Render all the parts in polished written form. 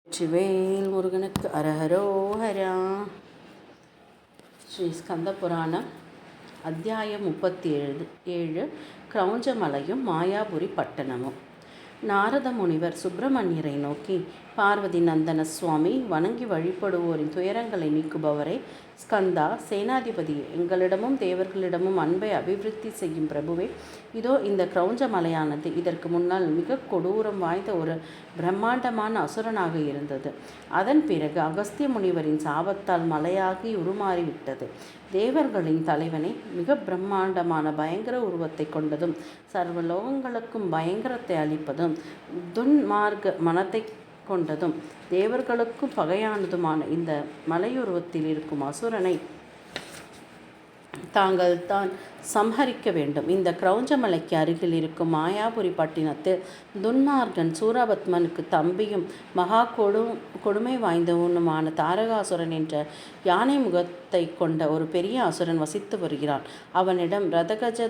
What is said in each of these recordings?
வெற்றிவேல் முருகனுக்கு அரஹரோஹரா. ஸ்ரீ ஸ்கந்த புராணம் அத்தியாயம் 37 கிரௌஞ்சமலையும் மாயாபுரி பட்டணமும். நாரத முனிவர் சுப்பிரமணியரை நோக்கி, பார்வதி நந்தன சுவாமி, வணங்கி வழிபடுவோரின் துயரங்களை நீக்குபவரே, ஸ்கந்தா சேனாதிபதி, எங்களிடமும் தேவர்களிடமும் அன்பை அபிவிருத்தி செய்யும் பிரபுவே, இதோ இந்த கிரௌஞ்ச மலையானது இதற்கு முன்னால் மிக கொடூரம் வாய்ந்த ஒரு பிரம்மாண்டமான அசுரனாக இருந்தது. அதன் பிறகு அகஸ்திய முனிவரின் சாபத்தால் மலையாகி உருமாறிவிட்டது. தேவர்களின் தலைவனை மிக பிரம்மாண்டமான பயங்கர உருவத்தை கொண்டதும் சர்வலோகங்களுக்கும் பயங்கரத்தை அளிப்பதும் துன்மார்க்க மனத்தை கொண்டதும் தேவர்களுக்கும் பகையானதுமான இந்த மலையுருவத்தில் இருக்கும் அசுரனை தாங்கள் தான் சம்ஹரிக்க வேண்டும். இந்த கிரௌஞ்சமலைக்கு அருகில் இருக்கும் மாயாபுரி பட்டினத்தில் துன்மார்கன் சூரபத்மனுக்கு தம்பியும் மகா கொடுமை வாய்ந்தவனுமான தாரகாசுரன் என்ற யானை முகத்தை கொண்ட ஒரு பெரிய அசுரன் வசித்து வருகிறான். அவனிடம் ரதகஜ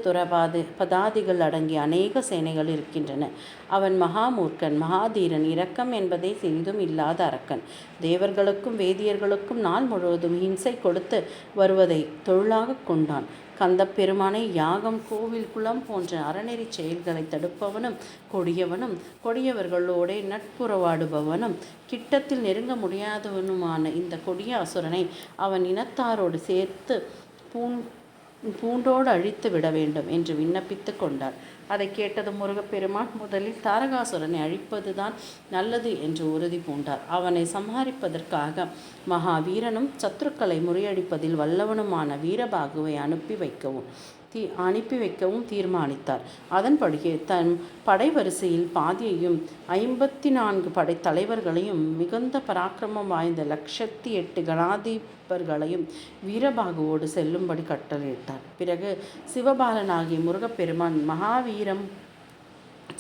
பதாதிகள் அடங்கிய அநேக சேனைகள் இருக்கின்றன. அவன் மகாமூர்க்கன், மகாதீரன், இரக்கம் என்பதை சிறிதும் இல்லாத அரக்கன். தேவர்களுக்கும் வேதியர்களுக்கும் நாள் முழுவதும் ஹிம்சை கொடுத்து வருவதை தொழிலாக கொண்டான். கந்தப்பெருமானை யாகம், கோவில், குளம் போன்ற அறநெறி செயல்களை தடுப்பவனும் கொடியவனும், கொடியவர்களோட நட்புறவாடுபவனும், கிட்டத்தில் நெருங்க முடியாதவனுமான இந்த கொடிய அசுரனை அவன் இனத்தாரோடு சேர்த்து பூண்டோடு அழித்து விட வேண்டும் என்று விண்ணப்பித்து கொண்டார். அதை கேட்டது முருகப்பெருமான் முதலில் தாரகாசுரனை அழிப்பதுதான் நல்லது என்று உறுதி பூண்டார். அவனை சம்ஹரிப்பதற்காக மகாவீரனும் சத்துருக்களை முறியடிப்பதில் வல்லவனுமான வீரபாகுவை அனுப்பி வைக்கவும் தீர்மானித்தார். அதன்படியே தன் படை வரிசையில் பாதியையும் 54 படை தலைவர்களையும் மிகுந்த பராக்கிரமம் வாய்ந்த 108 கணாதிபர்களையும் வீரபாகுவோடு செல்லும்படி கட்டளையிட்டார். பிறகு சிவபாலனாகிய முருகப்பெருமான் மகாவீரம்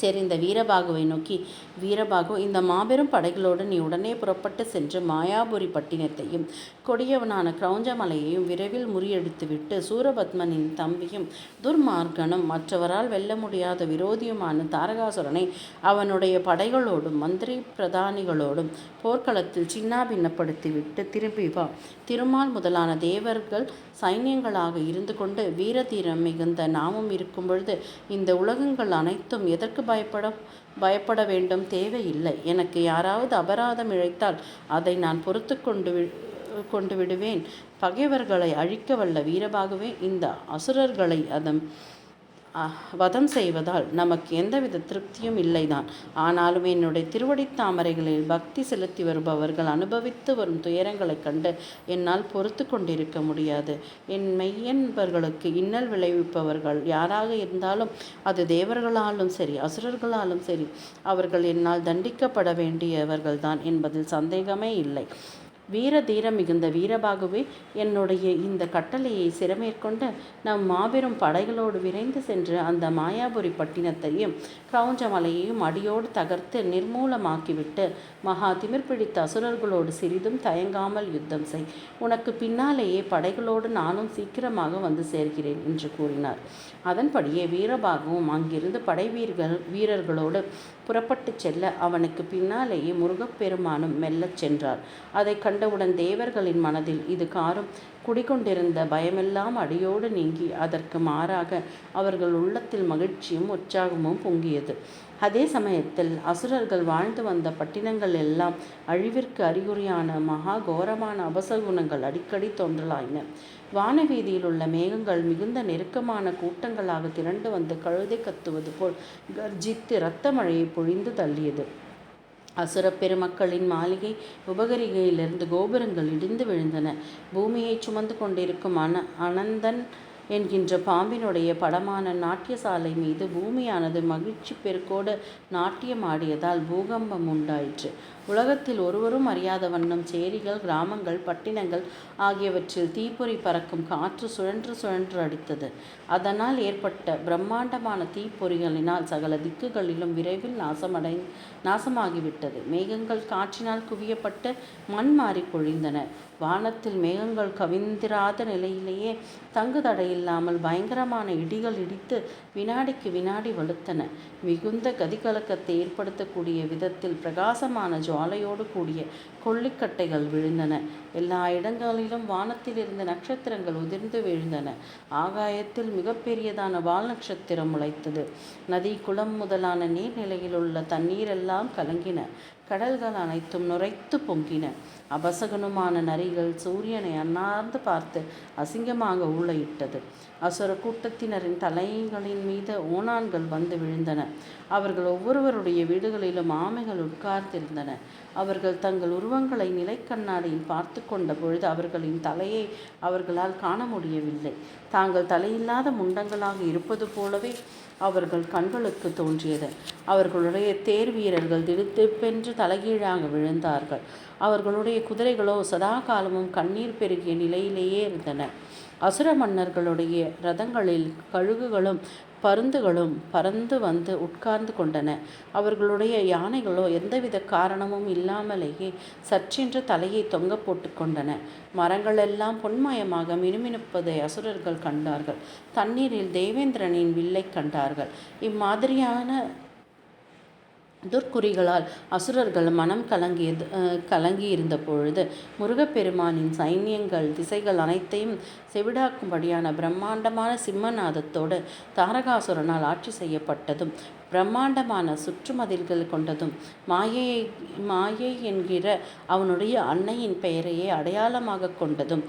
சரிந்த வீரபாகுவை நோக்கி, வீரபாகு, இந்த மாபெரும் படைகளோடு நீ உடனே புறப்பட்டு சென்று மாயாபுரி பட்டினத்தையும் கொடியவனான கிரௌஞ்சமலையையும் விரைவில் முறியடித்துவிட்டு சூரபத்மனின் தம்பியும் துர்மார்கனும் மற்றவரால் வெல்ல முடியாத விரோதியுமான தாரகாசுரனை அவனுடைய படைகளோடும் மந்திரி பிரதானிகளோடும் போர்க்களத்தில் சின்னாபின்னப்படுத்திவிட்டு திரும்பி வா. திருமால் முதலான தேவர்கள் சைன்யங்களாக இருந்து கொண்டு வீரதீரம் மிகுந்த நாமும் இருக்கும் பொழுது இந்த உலகங்கள் அனைத்தும் எதற்கு பயப்பட வேண்டும்? தேவையில்லை. எனக்கு யாராவது அபராதம் இழைத்தால் அதை நான் பொறுத்து கொண்டு விடுவேன். பகைவர்களை அழிக்க வல்ல வீரபாகவே, இந்த அசுரர்களை வதம் செய்வதால் நமக்கு எந்தவித திருப்தியும் இல்லைதான். ஆனாலும் என்னுடைய திருவடித்தாமரைகளில் பக்தி செலுத்தி வருபவர்கள் அனுபவித்து வரும் துயரங்களைக் கண்டு என்னால் பொறுத்து கொண்டிருக்க முடியாது. என் மெய்யன்பர்களுக்கு இன்னல் விளைவிப்பவர்கள் யாராக இருந்தாலும் அது தேவர்களாலும் சரி அசுரர்களாலும் சரி அவர்கள் என்னால் தண்டிக்கப்பட வேண்டியவர்கள்தான் என்பதில் சந்தேகமே இல்லை. வீர தீரம் மிகுந்த வீரபாகுவே, என்னுடைய இந்த கட்டளையை சிரமேற்கொண்டு நம் மாபெரும் படைகளோடு விரைந்து சென்று அந்த மாயாபுரி பட்டினத்தையும் கிரௌஞ்சமலையையும் அடியோடு தகர்த்து நிர்மூலமாக்கிவிட்டு மகா திமிர் பிடித்த அசுரர்களோடு சிறிதும் தயங்காமல் யுத்தம் செய். உனக்கு பின்னாலேயே படைகளோடு நானும் சீக்கிரமாக வந்து சேர்கிறேன் என்று கூறினார். அதன்படியே வீரபாகுவும் அங்கிருந்து படை வீரர்களோடு புறப்பட்டு செல்ல அவனுக்கு பின்னாலேயே முருகப்பெருமானும் மெல்லச் சென்றார். அதை கண்டவுடன் தேவர்களின் மனதில் இது காரும் குடிகொண்டிருந்த பயமெல்லாம் அடியோடு நீங்கி அதற்கு மாறாக அவர்கள் உள்ளத்தில் மகிழ்ச்சியும் உற்சாகமும் பொங்கியது. அதே சமயத்தில் அசுரர்கள் வாழ்ந்து வந்த பட்டினங்கள் எல்லாம் அழிவிற்கு அறிகுறியான மகா கோரமான அபசகுணங்கள் அடிக்கடி தோன்றலாயின. வானவீதியில் உள்ள மேகங்கள் மிகுந்த நெருக்கமான கூட்டங்களாக திரண்டு வந்து கழுதை கத்துவது போல் கர்ஜித்து இரத்த மழையை பொழிந்து தள்ளியது. அசுர பெருமக்களின் மாளிகை உபகரிகையிலிருந்து கோபுரங்கள் இடிந்து விழுந்தன. பூமியை சுமந்து கொண்டிருக்கும் அனந்தன் என்கின்ற பாம்பினுடைய படமான நாட்டியசாலை மீது பூமியானது மகிழ்ச்சி பெருக்கோடு நாட்டியம் ஆடியதால் பூகம்பம் உண்டாயிற்று. உலகத்தில் ஒருவரும் அறியாத வண்ணம் சேரிகள், கிராமங்கள், பட்டினங்கள் ஆகியவற்றில் தீப்பொறி பறக்கும் காற்று சுழன்று அடித்தது. அதனால் ஏற்பட்ட பிரம்மாண்டமான தீப்பொறிகளினால் சகல திக்குகளிலும் விரைவில் நாசமாகிவிட்டது. மேகங்கள் காற்றினால் குவியப்பட்டு மண் மாறி பொழிந்தன. வானத்தில் மேகங்கள் கவிந்திராத நிலையிலேயே தங்கு தடையில் இல்லாமல் பயங்கரமான இடிகள் இடித்து வினாடிக்கு வினாடி வலுத்தன. மிகுந்த கதிகலக்கத்தை ஏற்படுத்தக்கூடிய விதத்தில் பிரகாசமான ஜுவாலையோடு கூடிய கொள்ளிக்கட்டைகள் விழுந்தன. எல்லா இடங்களிலும் வானத்தில் இருந்த நட்சத்திரங்கள் உதிர்ந்து விழுந்தன. ஆகாயத்தில் மிகப்பெரியதான வால் நட்சத்திரம் முளைத்தது. நதி, குளம் முதலான நீர்நிலையில் உள்ள தண்ணீரெல்லாம் கலங்கின. கடல்கள் அனைத்தும் நுரைத்து பொங்கின. அபசகனுமான நரிகள் சூரியனை அண்ணார்ந்து பார்த்து அசிங்கமாக ஊளையிட்டது. அசுர கூட்டத்தினரின் தலைகளின் மீது ஓணான்கள் வந்து விழுந்தன. அவர்கள் ஒவ்வொருவருடைய வீடுகளிலும் ஆமைகள் உட்கார்ந்திருந்தன. அவர்கள் தங்கள் உருவங்களை நிலைக்கண்ணாடியில் பார்த்து கொண்ட பொழுது அவர்களின் தலையை அவர்களால் காண முடியவில்லை. தாங்கள் தலையில்லாத முண்டங்களாக இருப்பது போலவே அவர்கள் கண்களுக்கு தோன்றியது. அவர்களுடைய தேர் வீரர்கள் திடுதிப்பென்று தலைகீழாக விழுந்தார்கள். அவர்களுடைய குதிரைகளோ சதா காலமும் கண்ணீர் பெருகிய நிலையிலேயே இருந்தன. அசுர மன்னர்களுடைய ரதங்களில் கழுகுகளும் பருந்துகளும் பறந்து வந்து உட்கார்ந்து கொண்டன. அவர்களுடைய யானைகளோ எந்தவித காரணமும் இல்லாமலேயே சற்றென்று தலையை தொங்க போட்டு கொண்டன. மரங்களெல்லாம் பொன்மயமாக மினுமினுப்பதை அசுரர்கள் கண்டார்கள். தண்ணீரில் தேவேந்திரனின் வில்லை கண்டார்கள். இம்மாதிரியான துர்க்குறிகளால் அசுரர்கள் மனம் கலங்கியிருந்த பொழுது முருகப்பெருமானின் சைன்யங்கள் திசைகள் அனைத்தையும் செவிடாக்கும்படியான பிரம்மாண்டமான சிம்மநாதத்தோடு தாரகாசுரனால் ஆட்சி செய்யப்பட்டதும் பிரம்மாண்டமான சுற்றுமதில்கள் கொண்டதும் மாயை என்கிற அவனுடைய அன்னையின் பெயரையே அடையாளமாக கொண்டதும்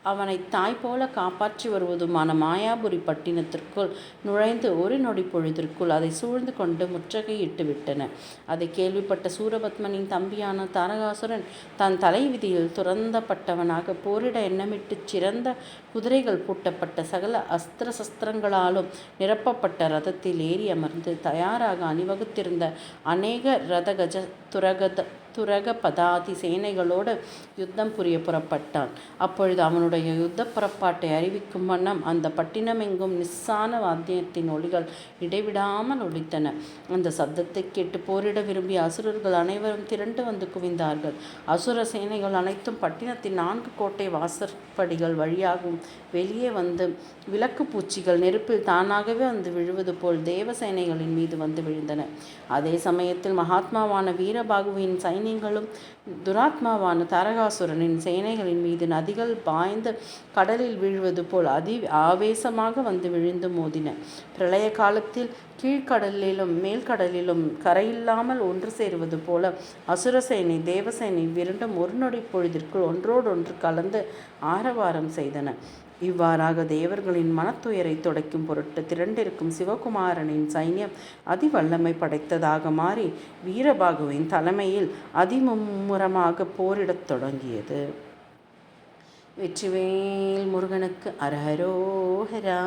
அவனை தாய் போல காப்பாற்றி வருவதுமான மாயாபுரி பட்டினத்திற்குள் நுழைந்து ஒரு நொடி பொழுதிற்குள் அதை சூழ்ந்து கொண்டு முற்றுகையிட்டு விட்டன. அதை கேள்விப்பட்ட சூரபத்மனின் தம்பியான தாரகாசுரன் தன் தலைவிதியில் துறந்தப்பட்டவனாக போரிட எண்ணமிட்டு சிறந்த குதிரைகள் பூட்டப்பட்ட சகல அஸ்திர சஸ்திரங்களாலும் நிரப்பப்பட்ட ரதத்தில் ஏறி அமர்ந்து தயாராக அணிவகுத்திருந்த அநேக ரதகஜ துரக பதாதி சேனைகளோடு யுத்தம் புரிய புறப்பட்டான். அப்பொழுது அவனுடைய யுத்த புறப்பாட்டை அறிவிக்கும் வண்ணம் அந்த பட்டினமெங்கும் நிஸ்ஸான வாத்தியத்தின் ஒலிகள் இடைவிடாமல் ஒலித்தன. அந்த சப்தத்தை கேட்டு போரிட விரும்பிய அசுரர்கள் அனைவரும் திரண்டு வந்து குவிந்தார்கள். அசுர சேனைகள் அனைத்தும் பட்டினத்தின் 4 கோட்டை வாசற்படிகள் வழியாகவும் வெளியே வந்து விளக்கு பூச்சிகள் நெருப்பில் தானாகவே வந்து விழுவது போல் தேவ சேனைகளின் மீது வந்து விழுந்தன. அதே சமயத்தில் மகாத்மாவான வீரபாகுவின் சைன்யங்களும் துராத்மாவான தாரகாசுரனின் சேனைகளின் மீது நதிகள் பாய்ந்து கடலில் வீழ்வது போல் ஆவேசமாக வந்து விழுந்து மோதின. பிரளய காலத்தில் கீழ்கடலிலும் மேல்கடலிலும் கரையில்லாமல் ஒன்று சேருவது போல அசுரசேனை தேவசேனை விரண்டும் ஒரு நொடி பொழுதிற்குள் ஒன்றோடொன்று கலந்து ஆரவாரம் செய்தன. இவ்வாறாக தேவர்களின் மனத்துயரை துடைக்கும் பொருட்டு திரண்டிருக்கும் சிவகுமாரனின் சைன்யம் அதிவல்லமை படைத்ததாக மாறி வீரபாகுவின் தலைமையில் அதிமும்முரமாக போரிடத் தொடங்கியது. வெற்றிவேல் முருகனுக்கு அரஹரோஹரா.